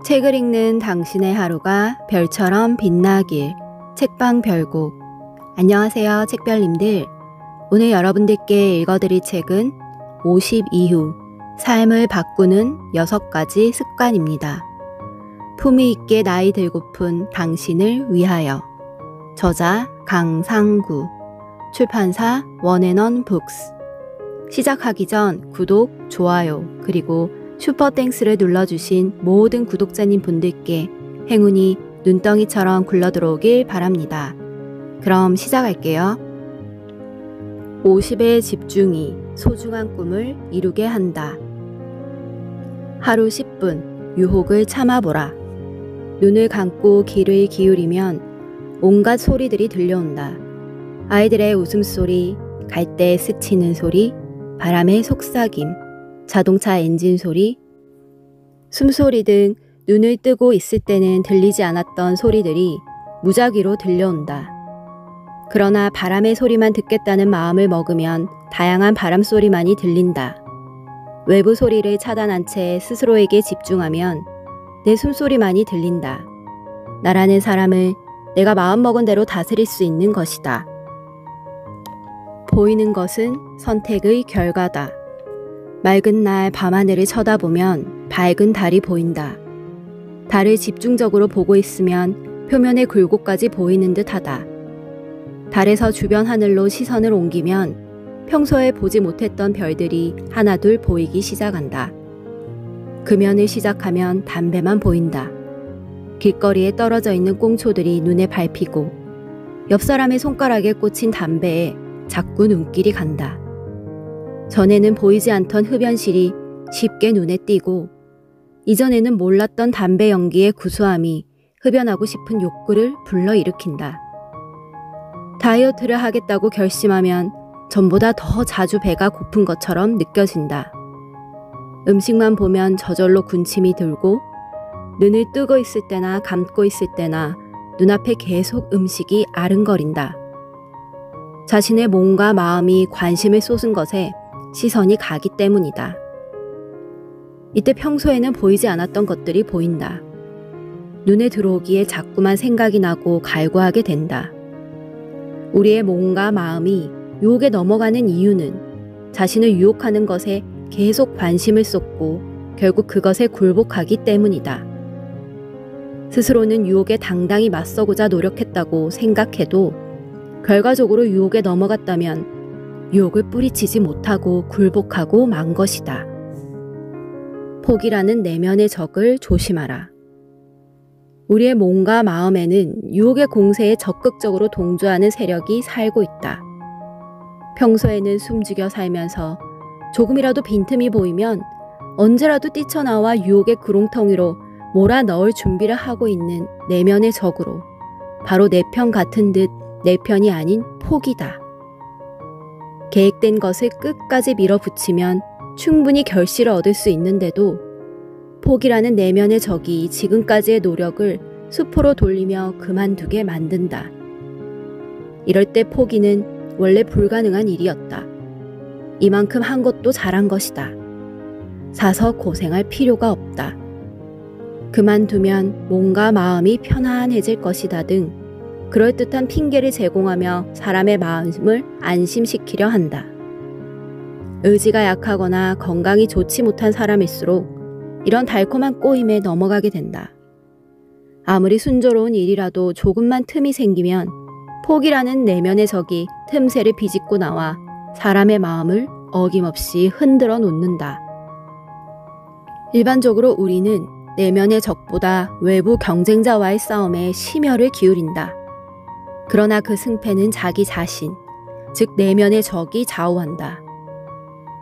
책을 읽는 당신의 하루가 별처럼 빛나길. 책방 별곡. 안녕하세요, 책별님들. 오늘 여러분들께 읽어드릴 책은 50 이후 삶을 바꾸는 6가지 습관입니다. 품위 있게 나이 들고픈 당신을 위하여. 저자 강상구. 출판사 원앤원 북스. 시작하기 전 구독, 좋아요, 그리고 슈퍼땡스를 눌러주신 모든 구독자님 분들께 행운이 눈덩이처럼 굴러들어오길 바랍니다. 그럼 시작할게요. 50의 집중이 소중한 꿈을 이루게 한다. 하루 10분 유혹을 참아보라. 눈을 감고 귀를 기울이면 온갖 소리들이 들려온다. 아이들의 웃음소리, 갈대 스치는 소리, 바람의 속삭임, 자동차 엔진 소리, 숨소리 등 눈을 뜨고 있을 때는 들리지 않았던 소리들이 무작위로 들려온다. 그러나 바람의 소리만 듣겠다는 마음을 먹으면 다양한 바람 소리만이 들린다. 외부 소리를 차단한 채 스스로에게 집중하면 내 숨소리만이 들린다. 나라는 사람을 내가 마음먹은 대로 다스릴 수 있는 것이다. 보이는 것은 선택의 결과다. 맑은 날 밤하늘을 쳐다보면 밝은 달이 보인다. 달을 집중적으로 보고 있으면 표면의 굴곡까지 보이는 듯하다. 달에서 주변 하늘로 시선을 옮기면 평소에 보지 못했던 별들이 하나둘 보이기 시작한다. 금연을 시작하면 담배만 보인다. 길거리에 떨어져 있는 꽁초들이 눈에 밟히고 옆 사람의 손가락에 꽂힌 담배에 자꾸 눈길이 간다. 전에는 보이지 않던 흡연실이 쉽게 눈에 띄고 이전에는 몰랐던 담배 연기의 구수함이 흡연하고 싶은 욕구를 불러일으킨다. 다이어트를 하겠다고 결심하면 전보다 더 자주 배가 고픈 것처럼 느껴진다. 음식만 보면 저절로 군침이 들고 눈을 뜨고 있을 때나 감고 있을 때나 눈앞에 계속 음식이 아른거린다. 자신의 몸과 마음이 관심을 쏟은 것에 시선이 가기 때문이다. 이때 평소에는 보이지 않았던 것들이 보인다. 눈에 들어오기에 자꾸만 생각이 나고 갈구하게 된다. 우리의 몸과 마음이 유혹에 넘어가는 이유는 자신을 유혹하는 것에 계속 관심을 쏟고 결국 그것에 굴복하기 때문이다. 스스로는 유혹에 당당히 맞서고자 노력했다고 생각해도 결과적으로 유혹에 넘어갔다면 유혹을 뿌리치지 못하고 굴복하고 만 것이다. 포기라는 내면의 적을 조심하라. 우리의 몸과 마음에는 유혹의 공세에 적극적으로 동조하는 세력이 살고 있다. 평소에는 숨죽여 살면서 조금이라도 빈틈이 보이면 언제라도 뛰쳐나와 유혹의 구렁텅이로 몰아넣을 준비를 하고 있는 내면의 적으로 바로 내 편 같은 듯 내 편이 아닌 포기다. 계획된 것을 끝까지 밀어붙이면 충분히 결실을 얻을 수 있는데도 포기라는 내면의 적이 지금까지의 노력을 수포로 돌리며 그만두게 만든다. 이럴 때 포기는 원래 불가능한 일이었다. 이만큼 한 것도 잘한 것이다. 사서 고생할 필요가 없다. 그만두면 몸과 마음이 편안해질 것이다 등 그럴듯한 핑계를 제공하며 사람의 마음을 안심시키려 한다. 의지가 약하거나 건강이 좋지 못한 사람일수록 이런 달콤한 꼬임에 넘어가게 된다. 아무리 순조로운 일이라도 조금만 틈이 생기면 포기라는 내면의 적이 틈새를 비집고 나와 사람의 마음을 어김없이 흔들어 놓는다. 일반적으로 우리는 내면의 적보다 외부 경쟁자와의 싸움에 심혈을 기울인다. 그러나 그 승패는 자기 자신, 즉 내면의 적이 좌우한다.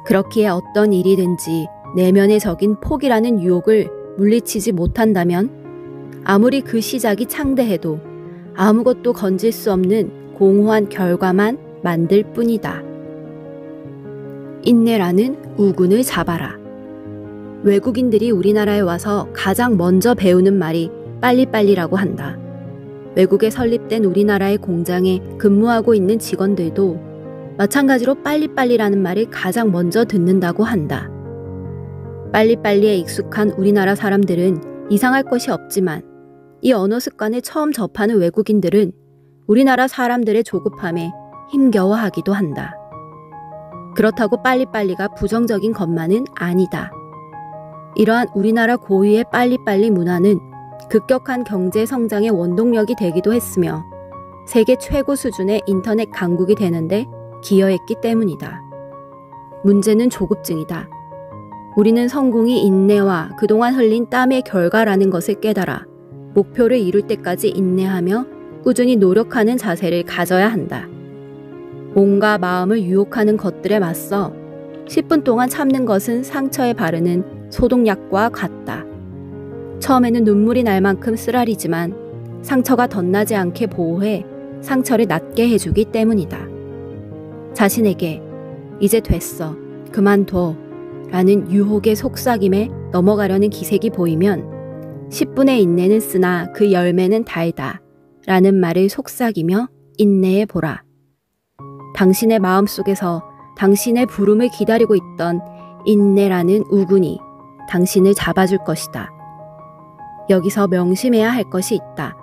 그렇기에 어떤 일이든지 내면의 적인 포기라는 유혹을 물리치지 못한다면 아무리 그 시작이 창대해도 아무것도 건질 수 없는 공허한 결과만 만들 뿐이다. 인내라는 우군을 잡아라. 외국인들이 우리나라에 와서 가장 먼저 배우는 말이 빨리빨리라고 한다. 외국에 설립된 우리나라의 공장에 근무하고 있는 직원들도 마찬가지로 빨리빨리라는 말을 가장 먼저 듣는다고 한다. 빨리빨리에 익숙한 우리나라 사람들은 이상할 것이 없지만 이 언어 습관을 처음 접하는 외국인들은 우리나라 사람들의 조급함에 힘겨워하기도 한다. 그렇다고 빨리빨리가 부정적인 것만은 아니다. 이러한 우리나라 고유의 빨리빨리 문화는 급격한 경제 성장의 원동력이 되기도 했으며 세계 최고 수준의 인터넷 강국이 되는데 기여했기 때문이다. 문제는 조급증이다. 우리는 성공이 인내와 그동안 흘린 땀의 결과라는 것을 깨달아 목표를 이룰 때까지 인내하며 꾸준히 노력하는 자세를 가져야 한다. 몸과 마음을 유혹하는 것들에 맞서 10분 동안 참는 것은 상처에 바르는 소독약과 같다. 처음에는 눈물이 날 만큼 쓰라리지만 상처가 덧나지 않게 보호해 상처를 낫게 해주기 때문이다. 자신에게 이제 됐어, 그만둬 라는 유혹의 속삭임에 넘어가려는 기색이 보이면 10분의 인내는 쓰나 그 열매는 달다 라는 말을 속삭이며 인내해 보라. 당신의 마음속에서 당신의 부름을 기다리고 있던 인내라는 우군이 당신을 잡아줄 것이다. 여기서 명심해야 할 것이 있다.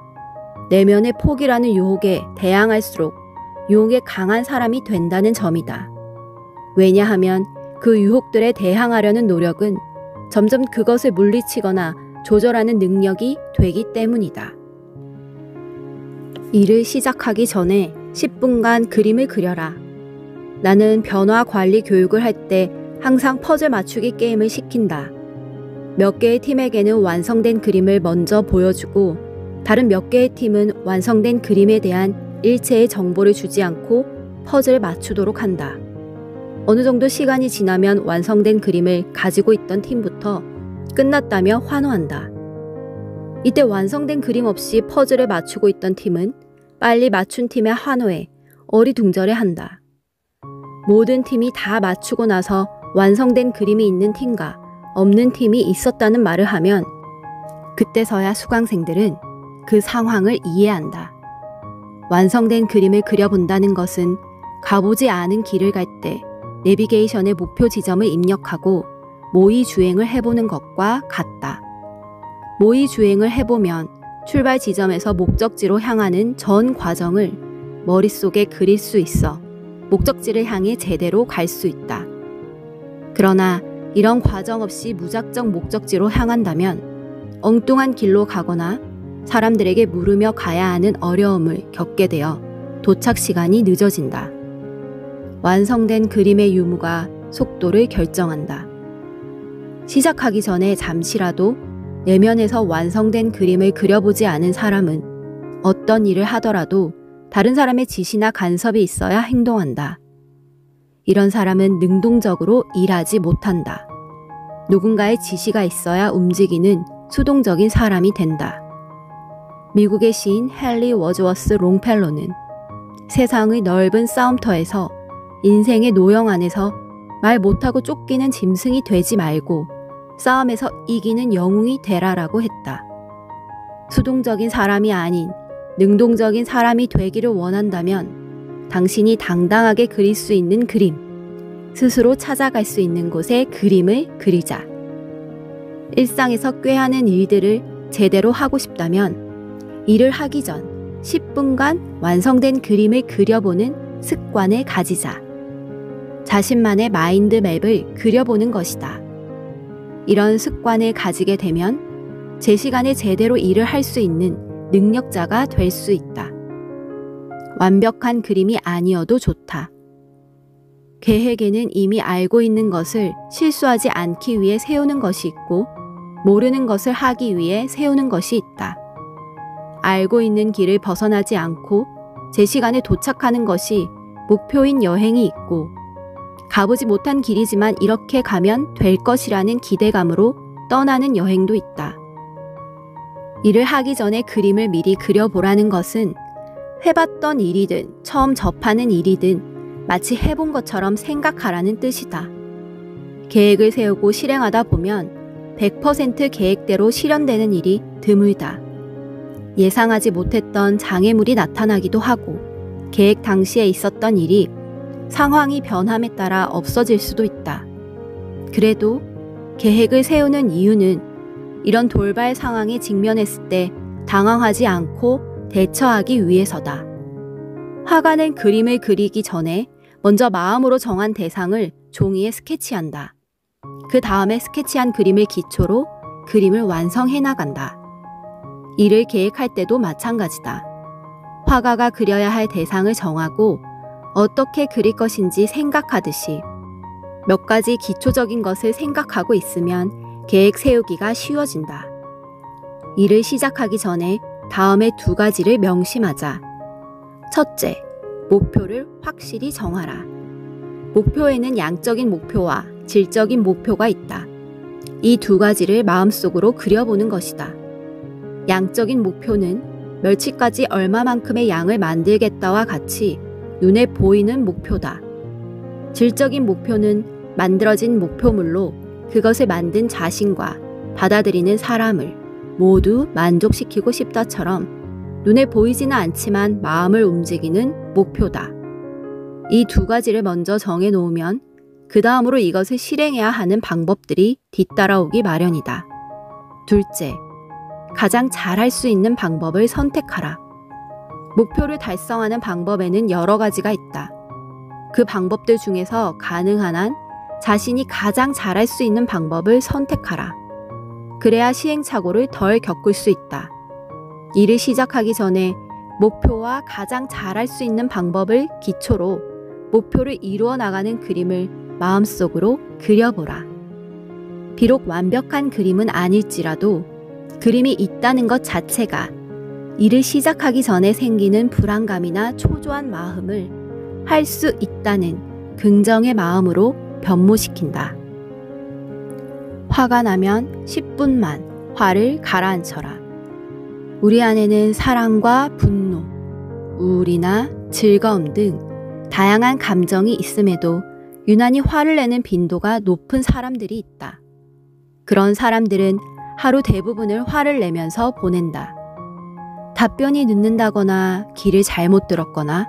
내면의 포기라는 유혹에 대항할수록 유혹에 강한 사람이 된다는 점이다. 왜냐하면 그 유혹들에 대항하려는 노력은 점점 그것을 물리치거나 조절하는 능력이 되기 때문이다. 일을 시작하기 전에 10분간 그림을 그려라. 나는 변화 관리 교육을 할 때 항상 퍼즐 맞추기 게임을 시킨다. 몇 개의 팀에게는 완성된 그림을 먼저 보여주고 다른 몇 개의 팀은 완성된 그림에 대한 일체의 정보를 주지 않고 퍼즐을 맞추도록 한다. 어느 정도 시간이 지나면 완성된 그림을 가지고 있던 팀부터 끝났다며 환호한다. 이때 완성된 그림 없이 퍼즐을 맞추고 있던 팀은 빨리 맞춘 팀의 환호에 어리둥절해한다. 모든 팀이 다 맞추고 나서 완성된 그림이 있는 팀과 없는 팀이 있었다는 말을 하면 그때서야 수강생들은 그 상황을 이해한다. 완성된 그림을 그려본다는 것은 가보지 않은 길을 갈 때 내비게이션의 목표 지점을 입력하고 모의 주행을 해보는 것과 같다. 모의 주행을 해보면 출발 지점에서 목적지로 향하는 전 과정을 머릿속에 그릴 수 있어 목적지를 향해 제대로 갈 수 있다. 그러나 이런 과정 없이 무작정 목적지로 향한다면 엉뚱한 길로 가거나 사람들에게 물으며 가야 하는 어려움을 겪게 되어 도착 시간이 늦어진다. 완성된 그림의 유무가 속도를 결정한다. 시작하기 전에 잠시라도 내면에서 완성된 그림을 그려보지 않은 사람은 어떤 일을 하더라도 다른 사람의 지시나 간섭이 있어야 행동한다. 이런 사람은 능동적으로 일하지 못한다. 누군가의 지시가 있어야 움직이는 수동적인 사람이 된다. 미국의 시인 헨리 워즈워스 롱펠로는 세상의 넓은 싸움터에서 인생의 노형 안에서 말 못하고 쫓기는 짐승이 되지 말고 싸움에서 이기는 영웅이 되라라고 했다. 수동적인 사람이 아닌 능동적인 사람이 되기를 원한다면 당신이 당당하게 그릴 수 있는 그림, 스스로 찾아갈 수 있는 곳에 그림을 그리자. 일상에서 꾀하는 일들을 제대로 하고 싶다면 일을 하기 전 10분간 완성된 그림을 그려보는 습관을 가지자. 자신만의 마인드맵을 그려보는 것이다. 이런 습관을 가지게 되면 제 시간에 제대로 일을 할 수 있는 능력자가 될 수 있다. 완벽한 그림이 아니어도 좋다. 계획에는 이미 알고 있는 것을 실수하지 않기 위해 세우는 것이 있고 모르는 것을 하기 위해 세우는 것이 있다. 알고 있는 길을 벗어나지 않고 제 시간에 도착하는 것이 목표인 여행이 있고 가보지 못한 길이지만 이렇게 가면 될 것이라는 기대감으로 떠나는 여행도 있다. 일을 하기 전에 그림을 미리 그려보라는 것은 해봤던 일이든 처음 접하는 일이든 마치 해본 것처럼 생각하라는 뜻이다. 계획을 세우고 실행하다 보면 100% 계획대로 실현되는 일이 드물다. 예상하지 못했던 장애물이 나타나기도 하고 계획 당시에 있었던 일이 상황이 변함에 따라 없어질 수도 있다. 그래도 계획을 세우는 이유는 이런 돌발 상황에 직면했을 때 당황하지 않고 대처하기 위해서다. 화가는 그림을 그리기 전에 먼저 마음으로 정한 대상을 종이에 스케치한다. 그 다음에 스케치한 그림을 기초로 그림을 완성해 나간다. 이를 계획할 때도 마찬가지다. 화가가 그려야 할 대상을 정하고 어떻게 그릴 것인지 생각하듯이 몇 가지 기초적인 것을 생각하고 있으면 계획 세우기가 쉬워진다. 일을 시작하기 전에 다음에 2가지를 명심하자. 첫째, 목표를 확실히 정하라. 목표에는 양적인 목표와 질적인 목표가 있다. 이 2가지를 마음속으로 그려보는 것이다. 양적인 목표는 멸치까지 얼마만큼의 양을 만들겠다와 같이 눈에 보이는 목표다. 질적인 목표는 만들어진 목표물로 그것을 만든 자신과 받아들이는 사람을 모두 만족시키고 싶다처럼 눈에 보이지는 않지만 마음을 움직이는 목표다. 이 2가지를 먼저 정해놓으면 그 다음으로 이것을 실행해야 하는 방법들이 뒤따라오기 마련이다. 둘째, 가장 잘할 수 있는 방법을 선택하라. 목표를 달성하는 방법에는 여러 가지가 있다. 그 방법들 중에서 가능한 한 자신이 가장 잘할 수 있는 방법을 선택하라. 그래야 시행착오를 덜 겪을 수 있다. 일을 시작하기 전에 목표와 가장 잘할 수 있는 방법을 기초로 목표를 이루어 나가는 그림을 마음속으로 그려보라. 비록 완벽한 그림은 아닐지라도 그림이 있다는 것 자체가 일을 시작하기 전에 생기는 불안감이나 초조한 마음을 할 수 있다는 긍정의 마음으로 변모시킨다. 화가 나면 10분만 화를 가라앉혀라. 우리 안에는 사랑과 분노, 우울이나 즐거움 등 다양한 감정이 있음에도 유난히 화를 내는 빈도가 높은 사람들이 있다. 그런 사람들은 하루 대부분을 화를 내면서 보낸다. 답변이 늦는다거나 길을 잘못 들었거나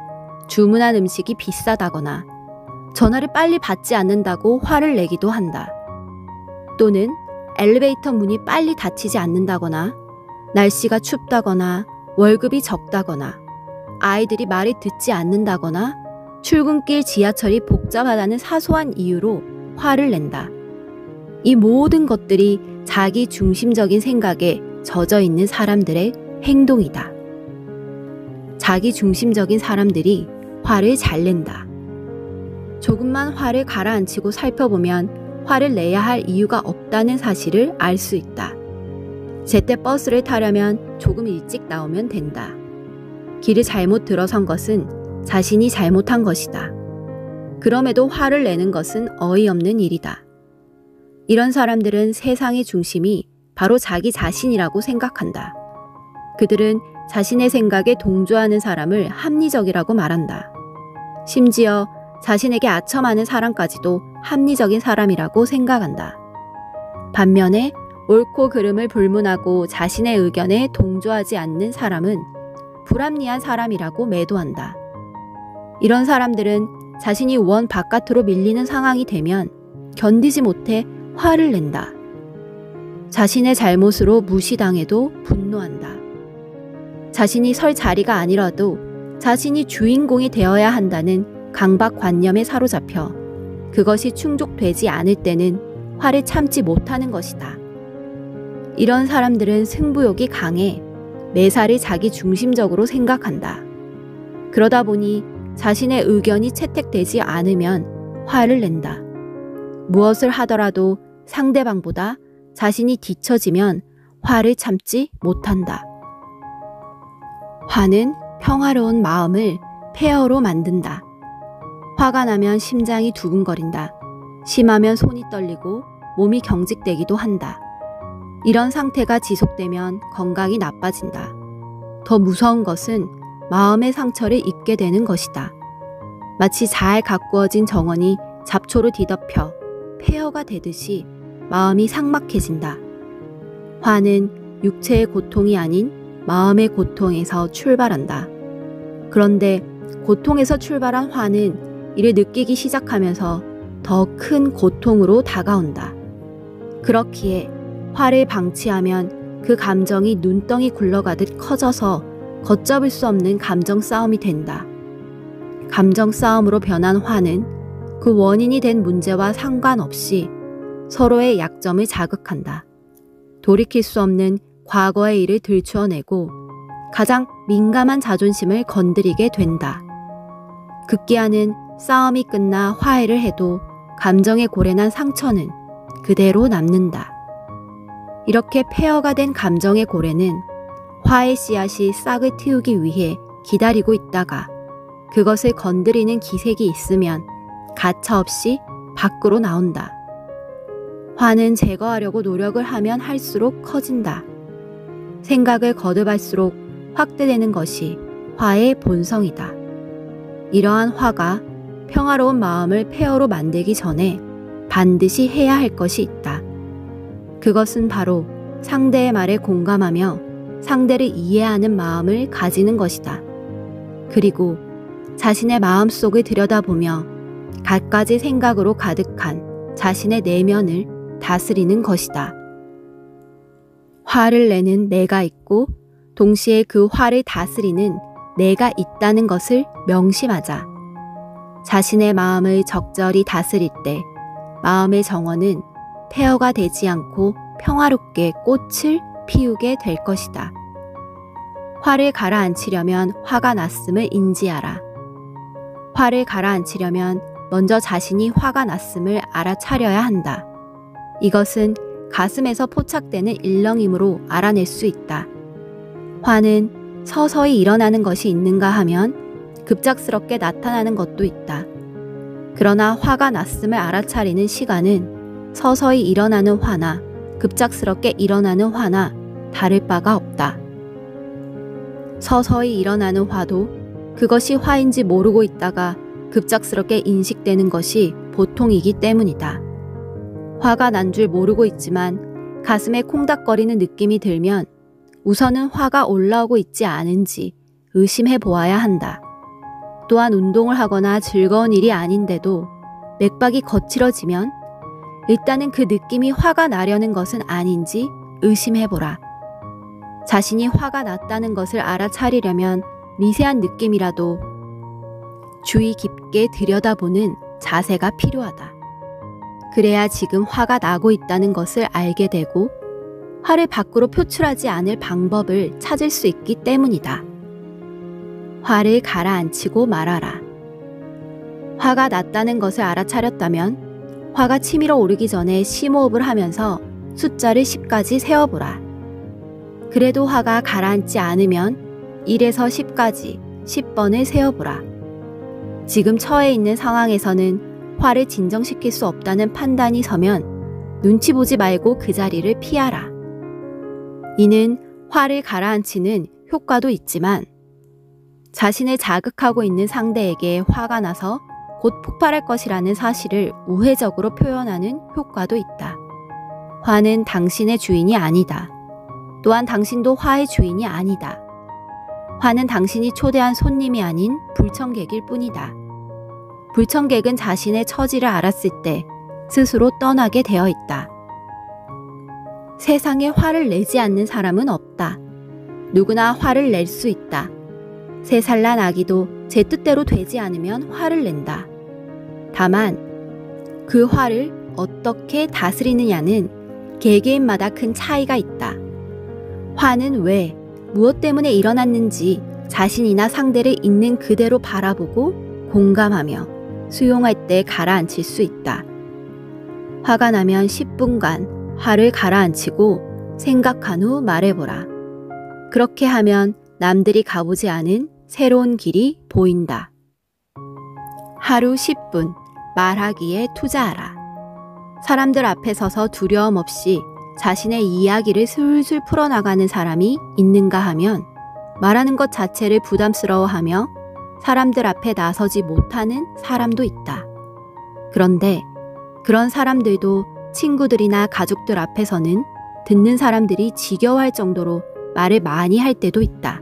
주문한 음식이 비싸다거나 전화를 빨리 받지 않는다고 화를 내기도 한다. 또는 엘리베이터 문이 빨리 닫히지 않는다거나 날씨가 춥다거나 월급이 적다거나 아이들이 말을 듣지 않는다거나 출근길 지하철이 복잡하다는 사소한 이유로 화를 낸다. 이 모든 것들이 자기 중심적인 생각에 젖어 있는 사람들의 행동이다. 자기 중심적인 사람들이 화를 잘 낸다. 조금만 화를 가라앉히고 살펴보면 화를 내야 할 이유가 없다는 사실을 알 수 있다. 제때 버스를 타려면 조금 일찍 나오면 된다. 길을 잘못 들어선 것은 자신이 잘못한 것이다. 그럼에도 화를 내는 것은 어이없는 일이다. 이런 사람들은 세상의 중심이 바로 자기 자신이라고 생각한다. 그들은 자신의 생각에 동조하는 사람을 합리적이라고 말한다. 심지어 자신에게 아첨하는 사람까지도 합리적인 사람이라고 생각한다. 반면에 옳고 그름을 불문하고 자신의 의견에 동조하지 않는 사람은 불합리한 사람이라고 매도한다. 이런 사람들은 자신이 원 바깥으로 밀리는 상황이 되면 견디지 못해 화를 낸다. 자신의 잘못으로 무시당해도 분노한다. 자신이 설 자리가 아니라도 자신이 주인공이 되어야 한다는 강박관념에 사로잡혀 그것이 충족되지 않을 때는 화를 참지 못하는 것이다. 이런 사람들은 승부욕이 강해 매사를 자기 중심적으로 생각한다. 그러다 보니 자신의 의견이 채택되지 않으면 화를 낸다. 무엇을 하더라도 상대방보다 자신이 뒤처지면 화를 참지 못한다. 화는 평화로운 마음을 폐허로 만든다. 화가 나면 심장이 두근거린다. 심하면 손이 떨리고 몸이 경직되기도 한다. 이런 상태가 지속되면 건강이 나빠진다. 더 무서운 것은 마음의 상처를 입게 되는 것이다. 마치 잘 가꾸어진 정원이 잡초로 뒤덮여 폐허가 되듯이 마음이 삭막해진다. 화는 육체의 고통이 아닌 마음의 고통에서 출발한다. 그런데 고통에서 출발한 화는 이를 느끼기 시작하면서 더 큰 고통으로 다가온다. 그렇기에 화를 방치하면 그 감정이 눈덩이 굴러가듯 커져서 걷잡을 수 없는 감정 싸움이 된다. 감정 싸움으로 변한 화는 그 원인이 된 문제와 상관없이 서로의 약점을 자극한다. 돌이킬 수 없는 과거의 일을 들추어내고 가장 민감한 자존심을 건드리게 된다. 급기야는 싸움이 끝나 화해를 해도 감정에 고래난 상처는 그대로 남는다. 이렇게 폐허가 된 감정의 고래는 화의 씨앗이 싹을 틔우기 위해 기다리고 있다가 그것을 건드리는 기색이 있으면 가차없이 밖으로 나온다. 화는 제거하려고 노력을 하면 할수록 커진다. 생각을 거듭할수록 확대되는 것이 화의 본성이다. 이러한 화가 평화로운 마음을 폐허로 만들기 전에 반드시 해야 할 것이 있다. 그것은 바로 상대의 말에 공감하며 상대를 이해하는 마음을 가지는 것이다. 그리고 자신의 마음속을 들여다보며 갖가지 생각으로 가득한 자신의 내면을 다스리는 것이다. 화를 내는 내가 있고 동시에 그 화를 다스리는 내가 있다는 것을 명심하자. 자신의 마음을 적절히 다스릴 때 마음의 정원은 폐허가 되지 않고 평화롭게 꽃을 피우게 될 것이다. 화를 가라앉히려면 화가 났음을 인지하라. 화를 가라앉히려면 먼저 자신이 화가 났음을 알아차려야 한다. 이것은 가슴에서 포착되는 일렁임으로 알아낼 수 있다. 화는 서서히 일어나는 것이 있는가 하면 급작스럽게 나타나는 것도 있다. 그러나 화가 났음을 알아차리는 시간은 서서히 일어나는 화나 급작스럽게 일어나는 화나 다를 바가 없다. 서서히 일어나는 화도 그것이 화인지 모르고 있다가 급작스럽게 인식되는 것이 보통이기 때문이다. 화가 난 줄 모르고 있지만 가슴에 콩닥거리는 느낌이 들면 우선은 화가 올라오고 있지 않은지 의심해 보아야 한다. 또한 운동을 하거나 즐거운 일이 아닌데도 맥박이 거칠어지면 일단은 그 느낌이 화가 나려는 것은 아닌지 의심해보라. 자신이 화가 났다는 것을 알아차리려면 미세한 느낌이라도 주의 깊게 들여다보는 자세가 필요하다. 그래야 지금 화가 나고 있다는 것을 알게 되고 화를 밖으로 표출하지 않을 방법을 찾을 수 있기 때문이다. 화를 가라앉히고 말아라. 화가 났다는 것을 알아차렸다면 화가 치밀어 오르기 전에 심호흡을 하면서 숫자를 10까지 세어보라. 그래도 화가 가라앉지 않으면 1에서 10까지 10번을 세어보라. 지금 처해 있는 상황에서는 화를 진정시킬 수 없다는 판단이 서면 눈치 보지 말고 그 자리를 피하라. 이는 화를 가라앉히는 효과도 있지만 자신을 자극하고 있는 상대에게 화가 나서 곧 폭발할 것이라는 사실을 우회적으로 표현하는 효과도 있다. 화는 당신의 주인이 아니다. 또한 당신도 화의 주인이 아니다. 화는 당신이 초대한 손님이 아닌 불청객일 뿐이다. 불청객은 자신의 처지를 알았을 때 스스로 떠나게 되어 있다. 세상에 화를 내지 않는 사람은 없다. 누구나 화를 낼 수 있다. 3살 난 아기도 제 뜻대로 되지 않으면 화를 낸다. 다만 그 화를 어떻게 다스리느냐는 개개인마다 큰 차이가 있다. 화는 왜, 무엇 때문에 일어났는지 자신이나 상대를 있는 그대로 바라보고 공감하며 수용할 때 가라앉힐 수 있다. 화가 나면 10분간 화를 가라앉히고 생각한 후 말해보라. 그렇게 하면 남들이 가보지 않은 새로운 길이 보인다. 하루 10분 말하기에 투자하라. 사람들 앞에 서서 두려움 없이 자신의 이야기를 술술 풀어나가는 사람이 있는가 하면 말하는 것 자체를 부담스러워하며 사람들 앞에 나서지 못하는 사람도 있다. 그런데 그런 사람들도 친구들이나 가족들 앞에서는 듣는 사람들이 지겨워할 정도로 말을 많이 할 때도 있다.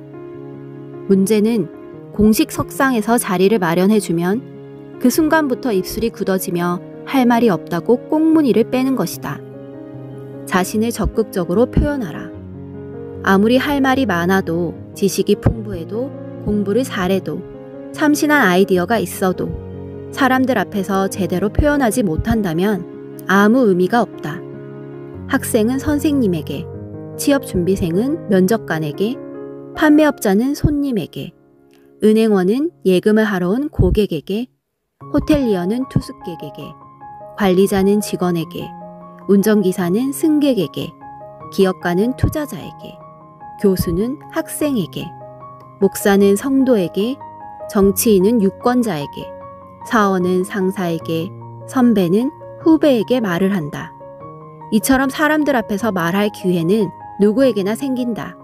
문제는 공식 석상에서 자리를 마련해주면 그 순간부터 입술이 굳어지며 할 말이 없다고 꽁무니를 빼는 것이다. 자신을 적극적으로 표현하라. 아무리 할 말이 많아도, 지식이 풍부해도, 공부를 잘해도, 참신한 아이디어가 있어도 사람들 앞에서 제대로 표현하지 못한다면 아무 의미가 없다. 학생은 선생님에게, 취업준비생은 면접관에게, 판매업자는 손님에게, 은행원은 예금을 하러 온 고객에게, 호텔리어는 투숙객에게, 관리자는 직원에게, 운전기사는 승객에게, 기업가는 투자자에게, 교수는 학생에게, 목사는 성도에게, 정치인은 유권자에게, 사원은 상사에게, 선배는 후배에게 말을 한다. 이처럼 사람들 앞에서 말할 기회는 누구에게나 생긴다.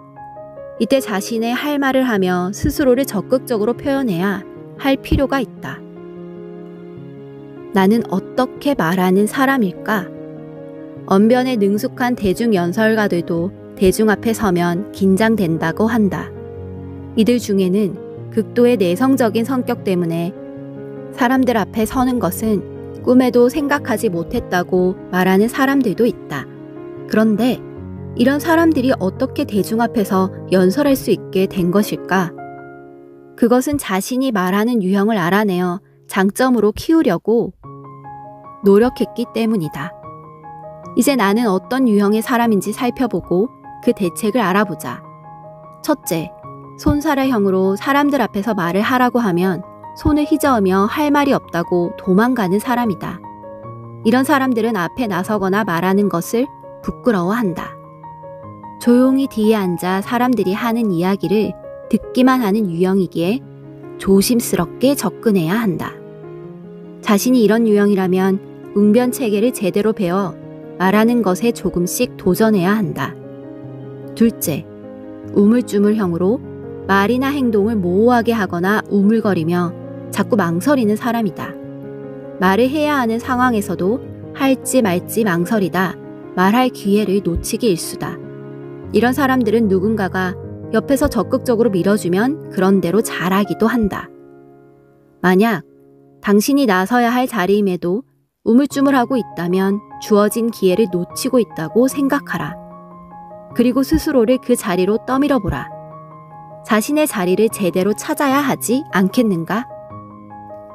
이때 자신의 할 말을 하며 스스로를 적극적으로 표현해야 할 필요가 있다. 나는 어떻게 말하는 사람일까? 언변에 능숙한 대중연설가들도 대중 앞에 서면 긴장된다고 한다. 이들 중에는 극도의 내성적인 성격 때문에 사람들 앞에 서는 것은 꿈에도 생각하지 못했다고 말하는 사람들도 있다. 그런데 이런 사람들이 어떻게 대중 앞에서 연설할 수 있게 된 것일까? 그것은 자신이 말하는 유형을 알아내어 장점으로 키우려고 노력했기 때문이다. 이제 나는 어떤 유형의 사람인지 살펴보고 그 대책을 알아보자. 첫째, 손사래형으로 사람들 앞에서 말을 하라고 하면 손을 휘저으며 할 말이 없다고 도망가는 사람이다. 이런 사람들은 앞에 나서거나 말하는 것을 부끄러워한다. 조용히 뒤에 앉아 사람들이 하는 이야기를 듣기만 하는 유형이기에 조심스럽게 접근해야 한다. 자신이 이런 유형이라면 웅변 체계를 제대로 배워 말하는 것에 조금씩 도전해야 한다. 둘째, 우물쭈물형으로 말이나 행동을 모호하게 하거나 우물거리며 자꾸 망설이는 사람이다. 말을 해야 하는 상황에서도 할지 말지 망설이다 말할 기회를 놓치기 일쑤다. 이런 사람들은 누군가가 옆에서 적극적으로 밀어주면 그런대로 잘하기도 한다. 만약 당신이 나서야 할 자리임에도 우물쭈물하고 있다면 주어진 기회를 놓치고 있다고 생각하라. 그리고 스스로를 그 자리로 떠밀어보라. 자신의 자리를 제대로 찾아야 하지 않겠는가?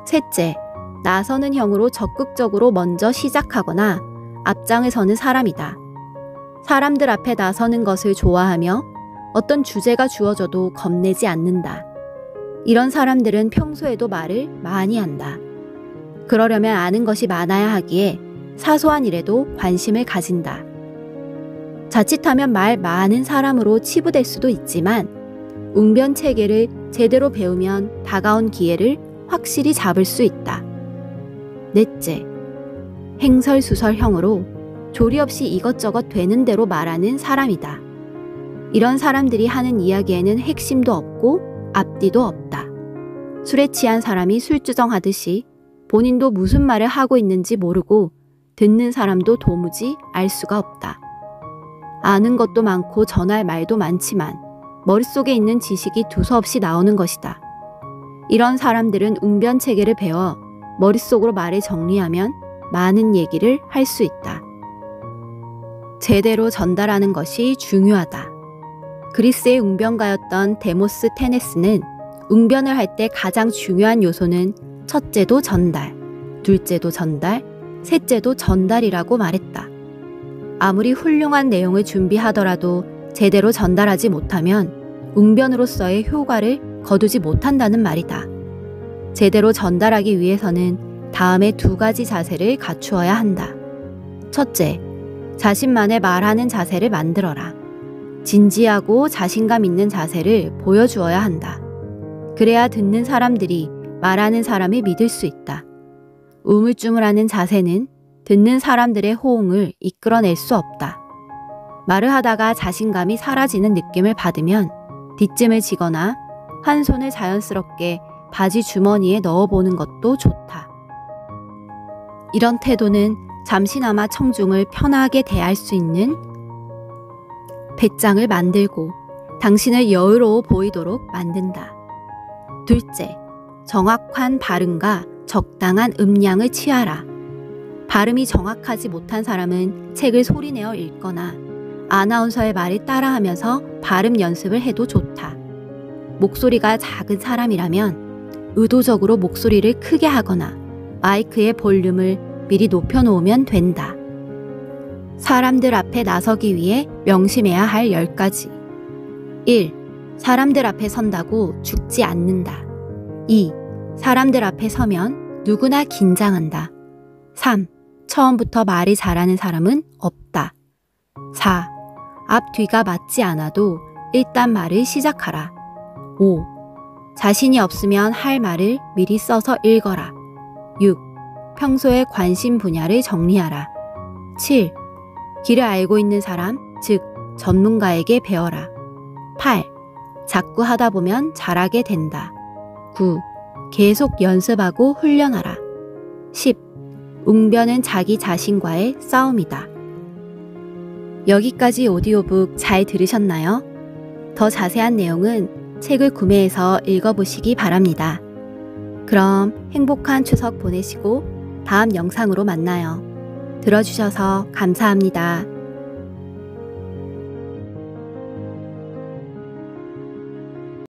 셋째, 나서는 형으로 적극적으로 먼저 시작하거나 앞장에 서는 사람이다. 사람들 앞에 나서는 것을 좋아하며 어떤 주제가 주어져도 겁내지 않는다. 이런 사람들은 평소에도 말을 많이 한다. 그러려면 아는 것이 많아야 하기에 사소한 일에도 관심을 가진다. 자칫하면 말 많은 사람으로 치부될 수도 있지만 웅변 체계를 제대로 배우면 다가온 기회를 확실히 잡을 수 있다. 넷째, 행설수설형으로 조리 없이 이것저것 되는 대로 말하는 사람이다. 이런 사람들이 하는 이야기에는 핵심도 없고 앞뒤도 없다. 술에 취한 사람이 술주정하듯이 본인도 무슨 말을 하고 있는지 모르고 듣는 사람도 도무지 알 수가 없다. 아는 것도 많고 전할 말도 많지만 머릿속에 있는 지식이 두서없이 나오는 것이다. 이런 사람들은 웅변 체계를 배워 머릿속으로 말을 정리하면 많은 얘기를 할 수 있다. 제대로 전달하는 것이 중요하다. 그리스의 웅변가였던 데모스테네스는 웅변을 할 때 가장 중요한 요소는 첫째도 전달, 둘째도 전달, 셋째도 전달이라고 말했다. 아무리 훌륭한 내용을 준비하더라도 제대로 전달하지 못하면 웅변으로서의 효과를 거두지 못한다는 말이다. 제대로 전달하기 위해서는 다음에 두 가지 자세를 갖추어야 한다. 첫째, 자신만의 말하는 자세를 만들어라. 진지하고 자신감 있는 자세를 보여주어야 한다. 그래야 듣는 사람들이 말하는 사람을 믿을 수 있다. 우물쭈물하는 자세는 듣는 사람들의 호응을 이끌어낼 수 없다. 말을 하다가 자신감이 사라지는 느낌을 받으면 뒷짐을 지거나 한 손을 자연스럽게 바지 주머니에 넣어보는 것도 좋다. 이런 태도는 잠시나마 청중을 편하게 대할 수 있는 배짱을 만들고 당신을 여유로워 보이도록 만든다. 둘째, 정확한 발음과 적당한 음량을 취하라. 발음이 정확하지 못한 사람은 책을 소리내어 읽거나 아나운서의 말을 따라하면서 발음 연습을 해도 좋다. 목소리가 작은 사람이라면 의도적으로 목소리를 크게 하거나 마이크의 볼륨을 미리 높여놓으면 된다. 사람들 앞에 나서기 위해 명심해야 할 10가지. 1. 사람들 앞에 선다고 죽지 않는다. 2. 사람들 앞에 서면 누구나 긴장한다. 3. 처음부터 말이 잘하는 사람은 없다. 4. 앞뒤가 맞지 않아도 일단 말을 시작하라. 5. 자신이 없으면 할 말을 미리 써서 읽어라. 6. 평소의 관심 분야를 정리하라. 7. 길을 알고 있는 사람, 즉 전문가에게 배워라. 8. 자꾸 하다 보면 잘하게 된다. 9. 계속 연습하고 훈련하라. 10. 웅변은 자기 자신과의 싸움이다. 여기까지 오디오북 잘 들으셨나요? 더 자세한 내용은 책을 구매해서 읽어보시기 바랍니다. 그럼 행복한 추석 보내시고 다음 영상으로 만나요. 들어주셔서 감사합니다.